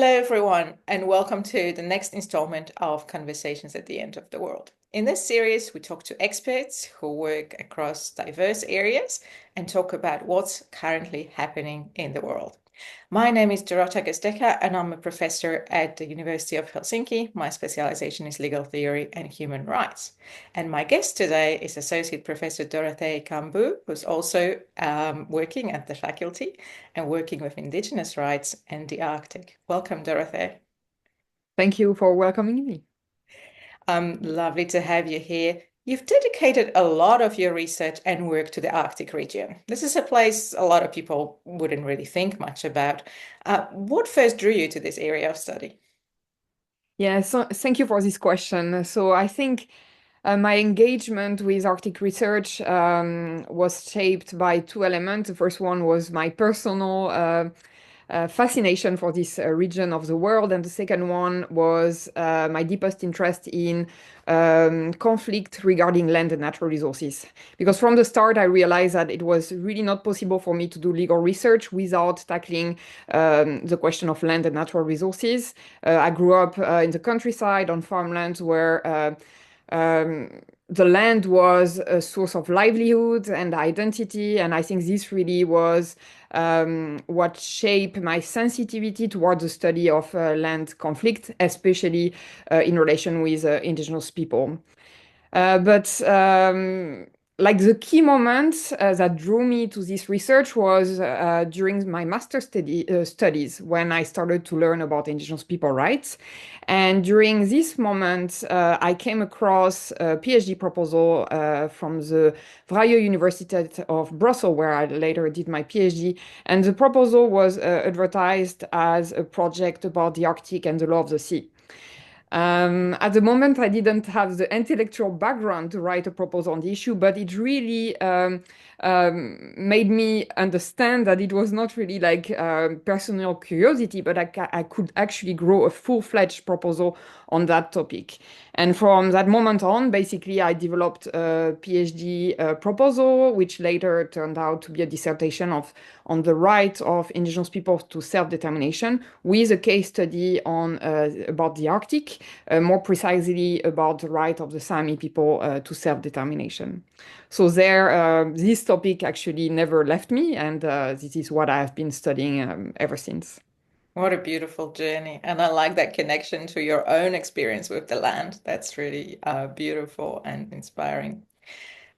Hello, everyone, and welcome to the next installment of Conversations at the End of the World. In this series, we talk to experts who work across diverse areas and talk about what's currently happening in the world. My name is Dorothée Gozdecka, and I'm a professor at the University of Helsinki. My specialization is legal theory and human rights. And my guest today is Assistant Professor Dorothée Cambou, who's also working at the faculty and working with Indigenous rights and the Arctic. Welcome, Dorothée. Thank you for welcoming me. Lovely to have you here. You've dedicated a lot of your research and work to the Arctic region. This is a place a lot of people wouldn't really think much about. What first drew you to this area of study? Yeah, so thank you for this question. So I think my engagement with Arctic research was shaped by two elements. The first one was my personal fascination for this region of the world, and the second one was my deepest interest in conflict regarding land and natural resources. Because from the start, I realized that it was really not possible for me to do legal research without tackling the question of land and natural resources. I grew up in the countryside on farmlands where the land was a source of livelihood and identity, and I think this really was what shaped my sensitivity towards the study of land conflict, especially in relation with indigenous people. But like the key moment that drew me to this research was during my studies when I started to learn about indigenous people rights. And during this moment, I came across a PhD proposal from the Vrije Universiteit of Brussels, where I later did my PhD. And the proposal was advertised as a project about the Arctic and the law of the sea. At the moment, I didn't have the intellectual background to write a proposal on the issue, but it really made me understand that it was not really like personal curiosity, but I could actually grow a full-fledged proposal on that topic. And from that moment on, basically, I developed a PhD proposal, which later turned out to be a dissertation on the right of indigenous people to self-determination, with a case study on about the Arctic, more precisely about the right of the Sami people to self-determination. So there, this topic actually never left me, and this is what I have been studying ever since. What a beautiful journey. And I like that connection to your own experience with the land. That's really beautiful and inspiring.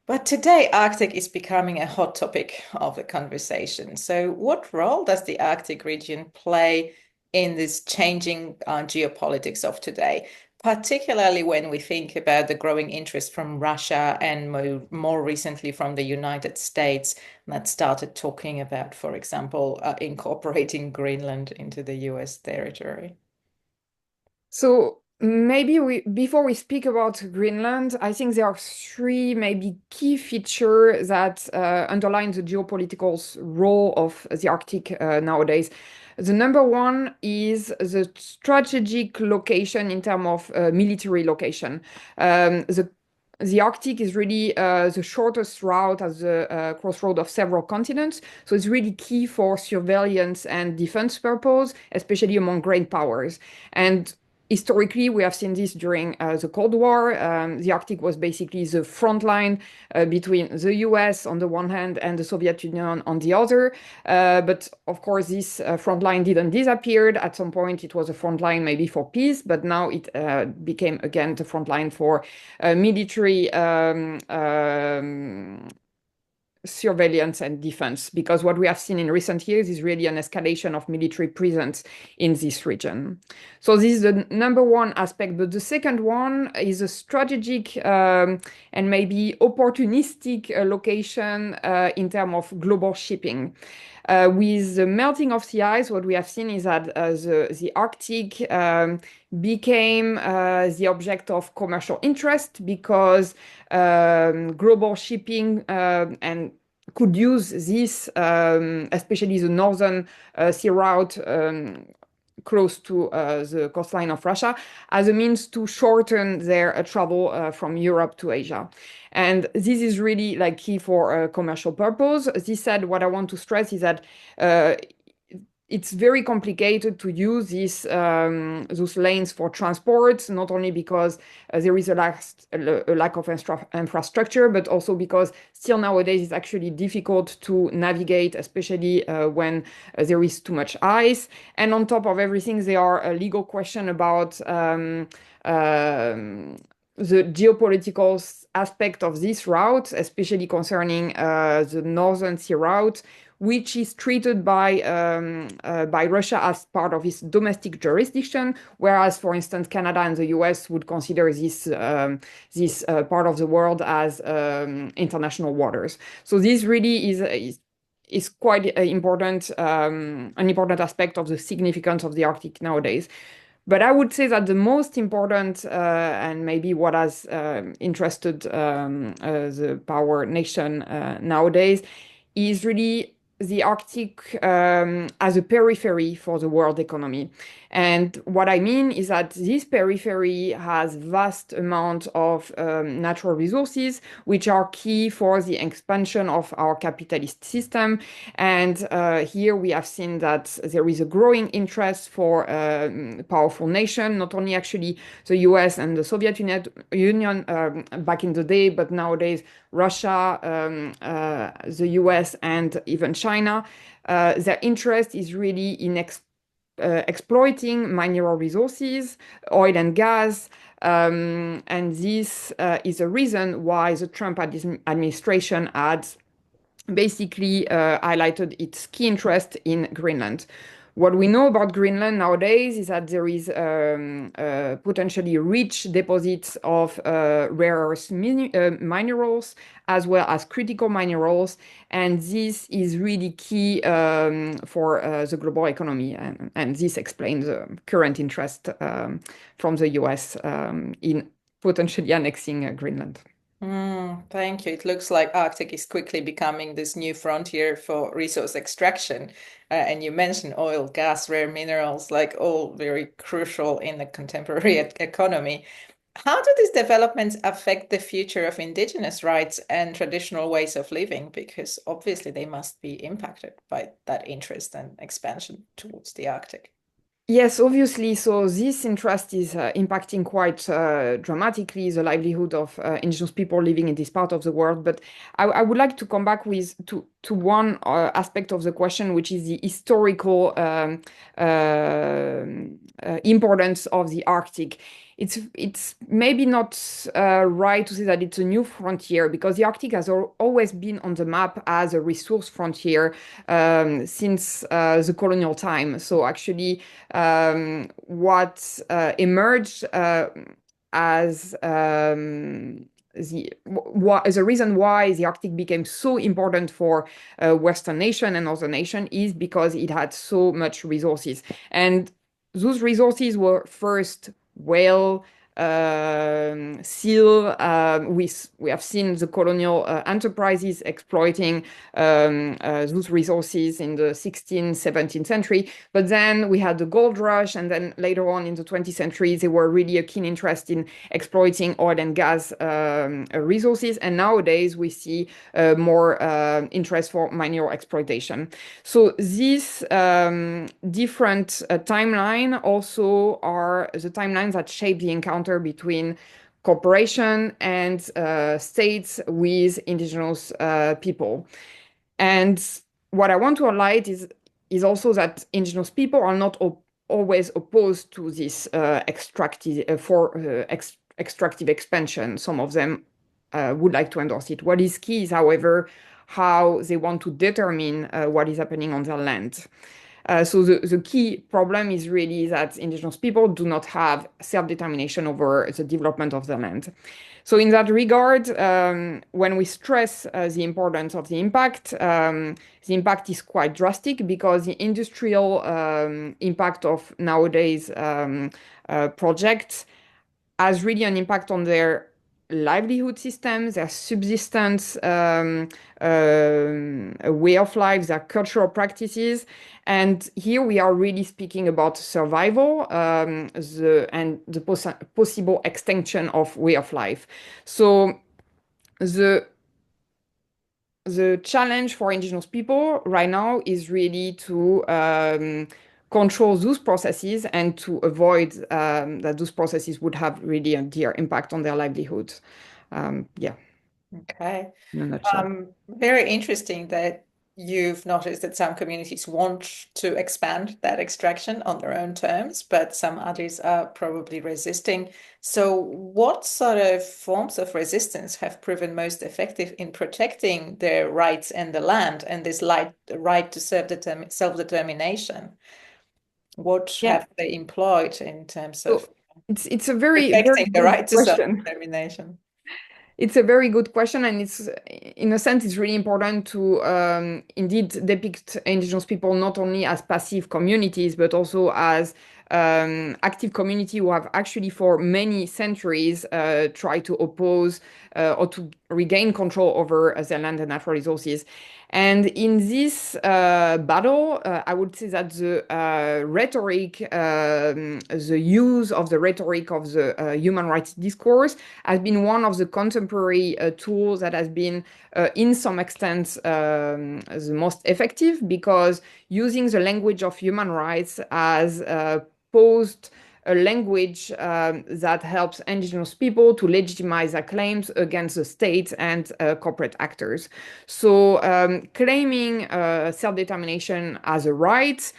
But today, Arctic is becoming a hot topic of the conversation. So, what role does the Arctic region play in this changing geopolitics of today, particularly when we think about the growing interest from Russia and more recently from the United States that started talking about, for example, incorporating Greenland into the US territory? So maybe before we speak about Greenland, I think there are three maybe key features that underline the geopolitical role of the Arctic nowadays. The number one is the strategic location in terms of military location. The Arctic is really the shortest route as the crossroad of several continents. So it's really key for surveillance and defense purpose, especially among great powers. And historically, we have seen this during the Cold War. The Arctic was basically the front line between the US on the one hand and the Soviet Union on the other. But of course, this front line didn't disappear. At some point, it was a front line maybe for peace, but now it became again the front line for military surveillance and defense, because what we have seen in recent years is really an escalation of military presence in this region. So this is the number one aspect. But the second one is a strategic and maybe opportunistic location in terms of global shipping. With the melting of sea ice, what we have seen is that the Arctic became the object of commercial interest because global shipping and could use this, especially the northern sea route close to the coastline of Russia, as a means to shorten their travel from Europe to Asia. And this is really like key for commercial purpose. This said, what I want to stress is that it it's very complicated to use those lanes for transport, not only because there is a lack of infrastructure, but also because still nowadays it's actually difficult to navigate, especially when there is too much ice. And on top of everything, there are a legal question about the geopolitical aspect of this route, especially concerning the Northern Sea route, which is treated by Russia as part of its domestic jurisdiction, whereas, for instance, Canada and the US would consider this part of the world as international waters. So this really is quite an important aspect of the significance of the Arctic nowadays. But I would say that the most important, and maybe what has interested the power nation nowadays, is really the Arctic as a periphery for the world economy. And what I mean is that this periphery has vast amount of natural resources, which are key for the expansion of our capitalist system. And here we have seen that there is a growing interest for powerful nation, not only actually the US and the Soviet Union back in the day, but nowadays Russia, the US, and even China. Their interest is really in exploiting mineral resources, oil and gas. And this is a reason why the Trump administration had basically highlighted its key interest in Greenland. What we know about Greenland nowadays is that there is potentially rich deposits of rare earth minerals as well as critical minerals, and this is really key for the global economy, and this explains the current interest from the US in potentially annexing Greenland. Thank you. It looks like Arctic is quickly becoming this new frontier for resource extraction. And you mentioned oil, gas, rare minerals, like all very crucial in the contemporary economy. How do these developments affect the future of indigenous rights and traditional ways of living? Because obviously they must be impacted by that interest and expansion towards the Arctic. Yes, obviously. So this interest is impacting quite dramatically the livelihood of indigenous people living in this part of the world. But I would like to come back to one aspect of the question, which is the historical importance of the Arctic. It's maybe not right to say that it's a new frontier, because the Arctic has always been on the map as a resource frontier since the colonial time. So actually, what emerged as the reason why the Arctic became so important for Western nation and other nation is because it had so much resources. And those resources were first whale, seal. We have seen the colonial enterprises exploiting those resources in the 16th, 17th century. But then we had the gold rush, and then later on in the 20th century, there were really a keen interest in exploiting oil and gas resources. And nowadays we see more interest for mineral exploitation. So these different timeline also are the timelines that shape the encounter between corporation and states with indigenous people. And what I want to highlight is also that indigenous people are not always opposed to this extractive expansion. Some of them would like to endorse it. What is key is, however, how they want to determine what is happening on their land. So the key problem is really that indigenous people do not have self-determination over the development of the land. So in that regard, when we stress the importance of the impact is quite drastic, because the industrial impact of nowadays projects has really an impact on their livelihood systems, their subsistence way of life, their cultural practices. And here we are really speaking about survival and the possible extinction of way of life. So the the challenge for indigenous people right now is really to control those processes and to avoid that those processes would have really a dear impact on their livelihoods. Yeah, Okay. in a nutshell. Very interesting that you've noticed that some communities want to expand that extraction on their own terms, but some others are probably resisting. So, what sort of forms of resistance have proven most effective in protecting their rights and the land and this right to self-determination? What Yeah. have they employed in terms of So it's a very, very protecting the good right to question. self-determination? It's a very good question, and it's, in a sense, it's really important to indeed depict indigenous people not only as passive communities, but also as active community who have actually for many centuries tried to oppose or to regain control over their land and natural resources. And in this battle, I would say that the rhetoric, the use of the rhetoric of the human rights discourse has been one of the contemporary tools that has been, in some extent, the most effective because using the language of human rights as posed a language that helps indigenous people to legitimize their claims against the state and corporate actors. So, claiming self-determination as a right,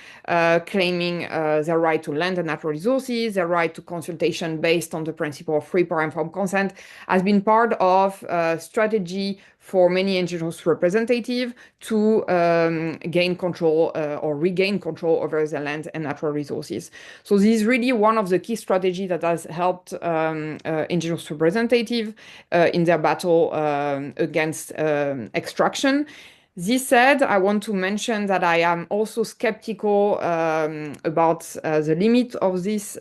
claiming their right to land and natural resources, their right to consultation based on the principle of free, prior, informed consent, has been part of strategy for many indigenous representatives to gain control or regain control over their land and natural resources. So this is really one of the key strategies that has helped indigenous representatives in their battle against extraction. This said, I want to mention that I am also skeptical about the limit of this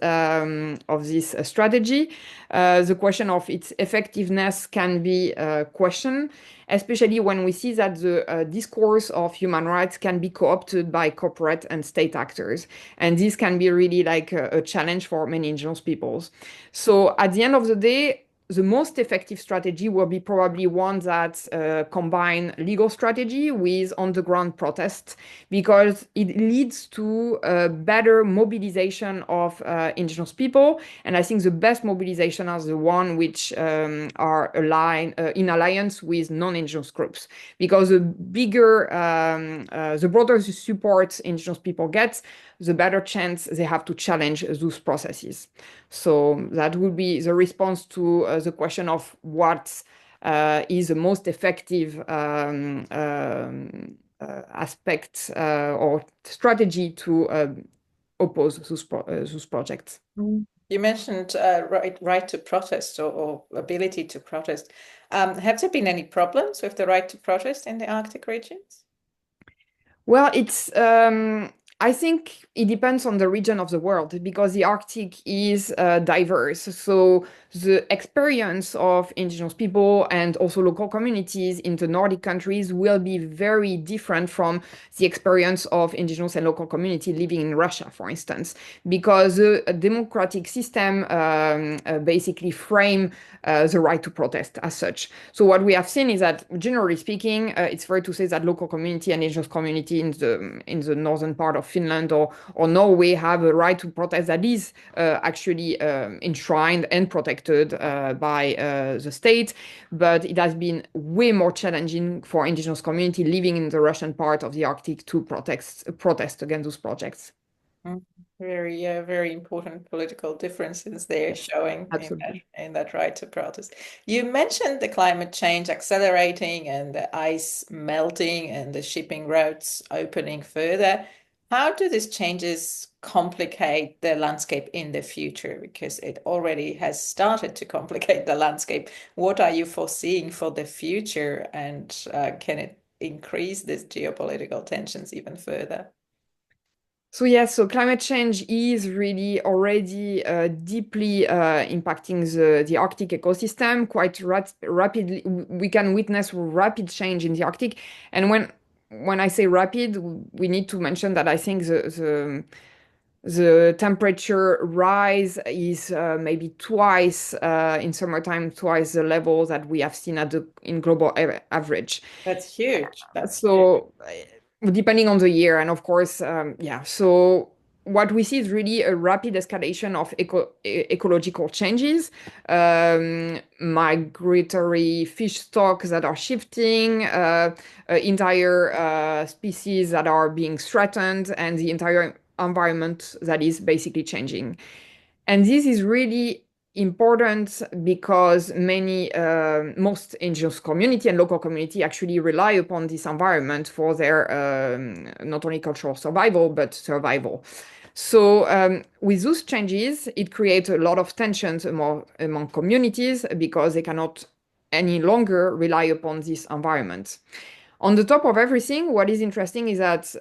strategy. The question of its effectiveness can be questioned, especially when we see that the discourse of human rights can be co-opted by corporate and state actors, and this can be really like a challenge for many indigenous peoples. So at the end of the day, the most effective strategy will be probably one that combine legal strategy with on-the-ground protest because it leads to a better mobilization of indigenous people. And I think the best mobilization are the one which are aligned in alliance with non-indigenous groups because the broader the support indigenous people get, the better chance they have to challenge those processes. So that would be the response to the question of what is the most effective aspect or strategy to oppose those projects. You mentioned right to protest or ability to protest. Have there been any problems with the right to protest in the Arctic regions? Well, I think it depends on the region of the world because the Arctic is diverse. So the experience of indigenous people and also local communities in the Nordic countries will be very different from the experience of indigenous and local community living in Russia, for instance, because the democratic system basically frame the right to protest as such. So what we have seen is that, generally speaking, it's fair to say that local community and indigenous community in the northern part of Finland or Norway have a right to protest that is actually enshrined and protected by the state, but it has been way more challenging for indigenous community living in the Russian part of the Arctic to protest against those projects. Mm. Very important political differences there showing Absolutely. in that right to protest. You mentioned the climate change accelerating and the ice melting and the shipping routes opening further. How do these changes complicate the landscape in the future? Because it already has started to complicate the landscape. What are you foreseeing for the future, and can it increase these geopolitical tensions even further? So yes, so climate change is really already deeply impacting the Arctic ecosystem quite rapidly. We can witness rapid change in the Arctic, and when I say rapid, we need to mention that I think The temperature rise is maybe twice in summertime, twice the level that we have seen in global average. That's huge. That's huge. So, depending on the year, and of course, yeah. So, what we see is really a rapid escalation of ecological changes, migratory fish stocks that are shifting, entire species that are being threatened, and the entire environment that is basically changing. And this is really important because most indigenous community and local community actually rely upon this environment for their not only cultural survival, but survival. So with those changes, it creates a lot of tensions among communities because they cannot any longer rely upon this environment. On the top of everything, what is interesting is that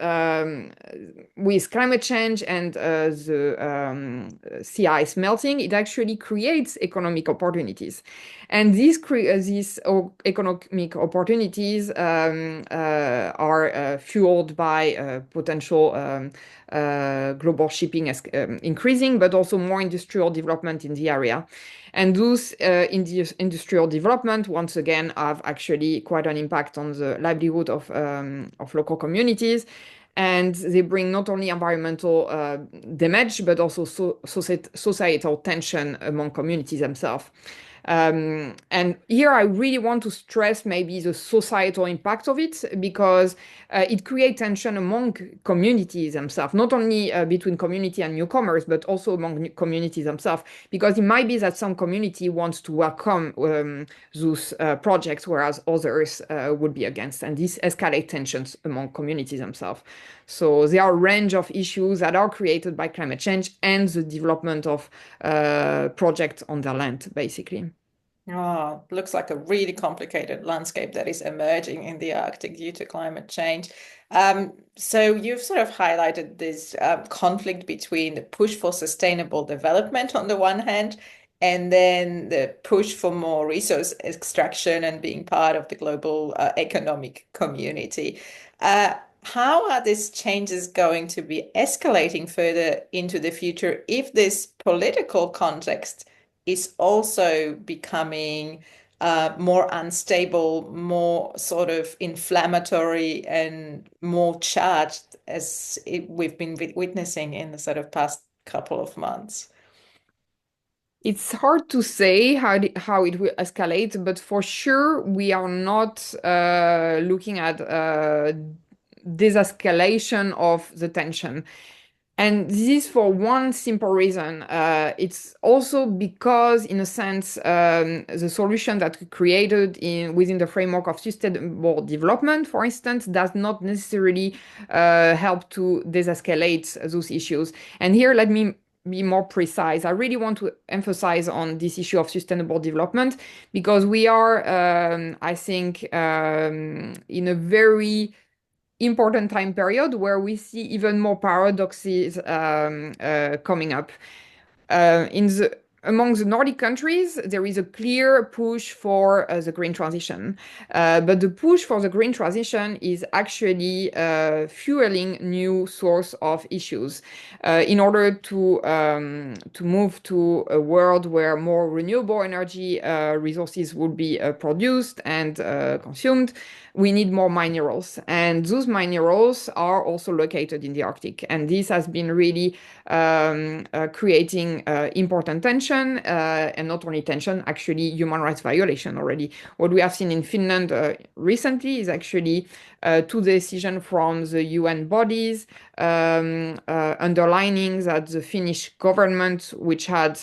with climate change and the sea ice melting, it actually creates economic opportunities. And these economic opportunities are fueled by potential global shipping increasing, but also more industrial development in the area. And those industrial development, once again, have actually quite an impact on the livelihood of local communities. And they bring not only environmental damage, but also societal tension among communities themselves. And here I really want to stress maybe the societal impact of it because it creates tension among communities themselves, not only between community and newcomers, but also among communities themselves. Because it might be that some community wants to welcome those projects, whereas others would be against. And this escalates tensions among communities themselves. So there are a range of issues that are created by climate change and the development of projects on their land, basically. Oh, looks like a really complicated landscape that is emerging in the Arctic due to climate change. So you've sort of highlighted this conflict between the push for sustainable development on the one hand, and then the push for more resource extraction and being part of the global economic community. How are these changes going to be escalating further into the future if this political context is also becoming more unstable, more sort of inflammatory, and more charged as we've been witnessing in the sort of past couple of months? It's hard to say how it will escalate, but for sure we are not looking at desescalation of the tension. And this is for one simple reason. It's also because, in a sense, the solution that we created within the framework of sustainable development, for instance, does not necessarily help to desescalate those issues. And here, let me be more precise. I really want to emphasize on this issue of sustainable development because we are, I think, in a very important time period where we see even more paradoxes coming up. In the Among the Nordic countries, there is a clear push for the green transition. But the push for the green transition is actually fueling new source of issues. In order to move to a world where more renewable energy resources will be produced and consumed, we need more minerals. And those minerals are also located in the Arctic. And this has been really creating important tension, and not only tension, actually human rights violation already. What we have seen in Finland recently is actually two decisions from the UN bodies underlining that the Finnish government, which had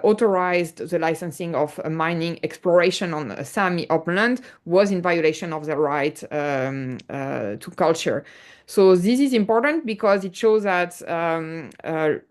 authorized the licensing of mining exploration on Sami upland, was in violation of the right to culture. So this is important because it shows that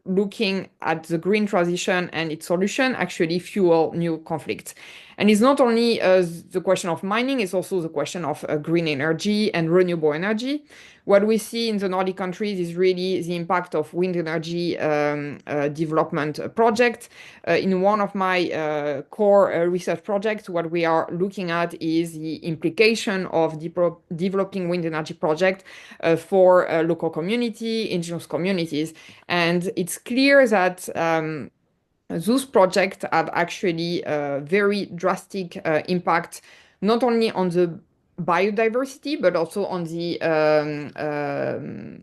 looking at the green transition and its solution actually fuel new conflicts. And it's not only the question of mining, it's also the question of green energy and renewable energy. What we see in the Nordic countries is really the impact of wind energy development project. In one of my core research projects, what we are looking at is the implication of developing wind energy project for local community, indigenous communities. And it's clear that those projects have actually a very drastic impact, not only on the biodiversity, but also on the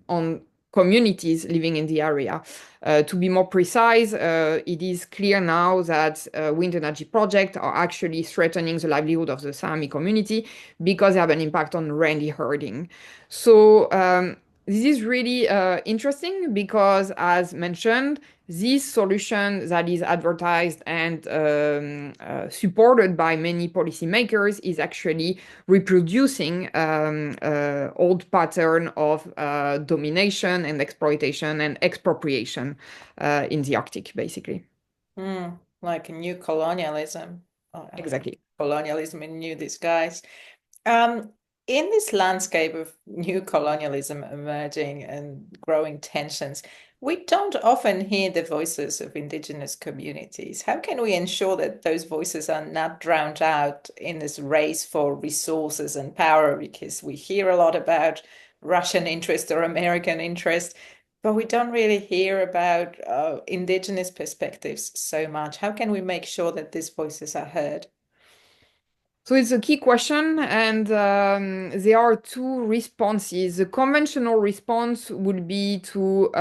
on communities living in the area. To be more precise, it is clear now that wind energy projects are actually threatening the livelihood of the Sami community because they have an impact on reindeer herding. So this is really interesting because, as mentioned, this solution that is advertised and supported by many policymakers is actually reproducing old pattern of domination and exploitation and expropriation in the Arctic, basically. Like a new colonialism, Exactly. colonialism in new disguise. Um, in this landscape of new colonialism emerging and growing tensions, we don't often hear the voices of indigenous communities. How can we ensure that those voices are not drowned out in this race for resources and power? Because we hear a lot about Russian interest or American interest, but we don't really hear about indigenous perspectives so much. How can we make sure that these voices are heard? So it's a key question, and there are two responses. The conventional response would be to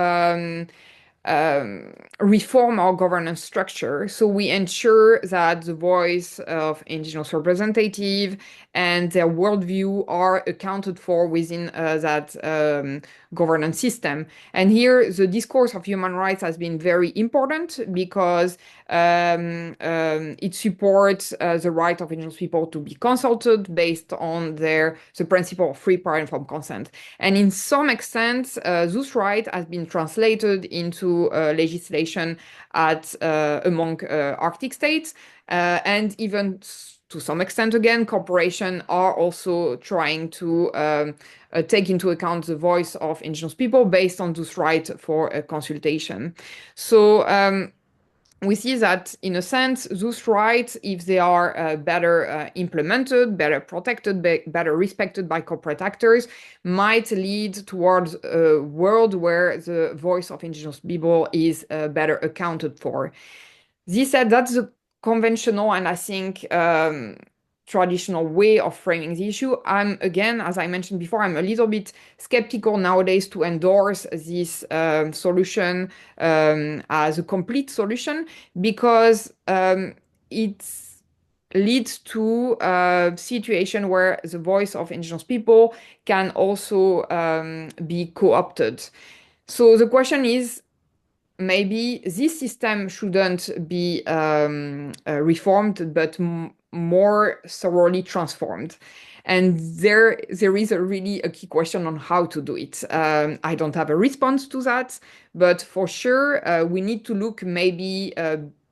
reform our governance structure. So we ensure that the voice of indigenous representative and their worldview are accounted for within that governance system. And here, the discourse of human rights has been very important because it supports the right of indigenous people to be consulted based on the principle of free, prior, and informed consent. And in some extent, this right has been translated into legislation among Arctic states, and even to some extent, again, corporations are also trying to take into account the voice of indigenous people based on this right for a consultation. So we see that, in a sense, those rights, if they are better implemented, better protected, better respected by corporate actors, might lead towards a world where the voice of indigenous people is better accounted for. This said, that's the conventional and I think traditional way of framing the issue. I'm, again, as I mentioned before, I'm a little bit skeptical nowadays to endorse this solution as a complete solution because it leads to a situation where the voice of indigenous people can also be co-opted. So the question is, maybe this system shouldn't be reformed, but more thoroughly transformed. And there is really a key question on how to do it. I don't have a response to that, but for sure, we need to look maybe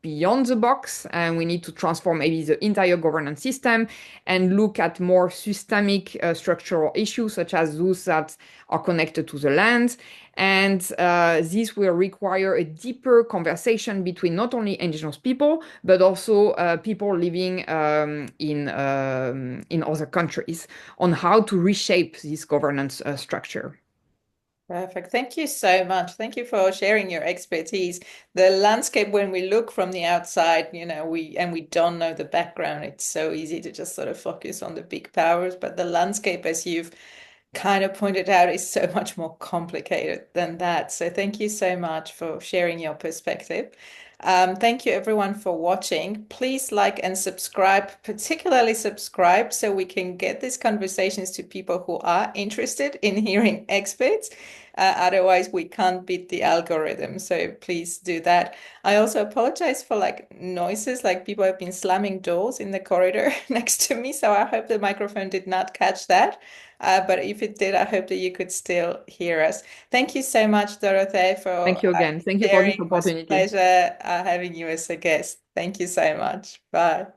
beyond the box, and we need to transform maybe the entire governance system and look at more systemic structural issues, such as those that are connected to the land. And this will require a deeper conversation between not only indigenous people, but also people living in other countries on how to reshape this governance structure. Perfect. Thank you so much. Thank you for sharing your expertise. The landscape, when we look from the outside, we don't know the background, it's so easy to just sort of focus on the big powers. But the landscape, as you've kind of pointed out, is so much more complicated than that. So thank you so much for sharing your perspective. Thank you everyone for watching. Please like and subscribe, particularly subscribe so we can get these conversations to people who are interested in hearing experts. Otherwise, we can't beat the algorithm. So please do that. I also apologize for like noises, like people have been slamming doors in the corridor next to me. So I hope the microphone did not catch that. But if it did, I hope that you could still hear us. Thank you so much, Dorothée, for Thank you again. Thank you for sharing. this It was a opportunity. pleasure having you as a guest. Thank you so much. Bye.